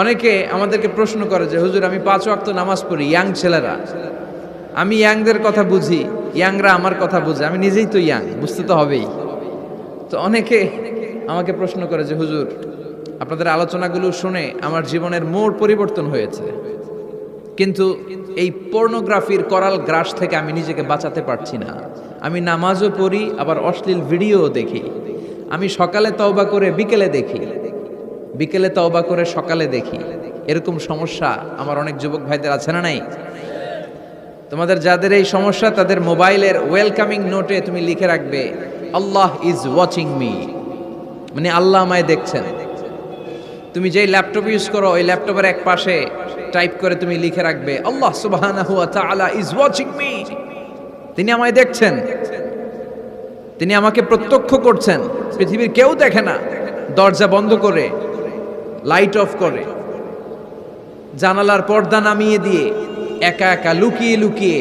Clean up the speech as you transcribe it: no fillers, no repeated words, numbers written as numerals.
অনেকে আমাদেরকে প্রশ্ন করে যে হুজুর আমি 5 ওয়াক্ত নামাজ পড়ি, ইয়াং ছেলেরা, আমি ইয়াংদের কথা বুঝি, ইয়াংরা আমার কথা বুঝে, আমি নিজেই তো ইয়াং, বুঝতে তো হবেই। তো অনেকে আমাকে প্রশ্ন করে যে হুজুর আপনাদের আলোচনাগুলো শুনে আমার জীবনের মোড় পরিবর্তন হয়েছে, কিন্তু এই পর্নোগ্রাফির করাল গ্রাস থেকে আমি নিজেকে বাঁচাতে পারছি না। আমি নামাজও পড়ি, আবার অশ্লীল ভিডিওও দেখি। আমি সকালে তওবা করে বিকেলে দেখি, বিকেলে তওবা করে সকালে দেখি। এরকম সমস্যা আমার অনেক যুবক ভাইদের আছে না নাই? তোমাদের যাদের এই সমস্যা তাদের মোবাইলের ওয়েলকামিং নোটে তুমি লিখে রাখবে আল্লাহ ইজ ওয়াচিং মি, মানে আল্লাহ আমায় দেখছেন। তুমি যেই ল্যাপটপ ইউজ করো ওই ল্যাপটপের এক পাশে টাইপ করে তুমি লিখে রাখবে আল্লাহ সুবহানাহু ওয়া তাআলা ইজ ওয়াচিং মি, তিনি আমায় দেখছেন, তিনি আমাকে প্রত্যক্ষ করছেন। পৃথিবীর কেউ দেখে না। দরজা বন্ধ করে, লাইট অফ করে, জানালার পর্দা নামিয়ে দিয়ে একা একা লুকিয়ে লুকিয়ে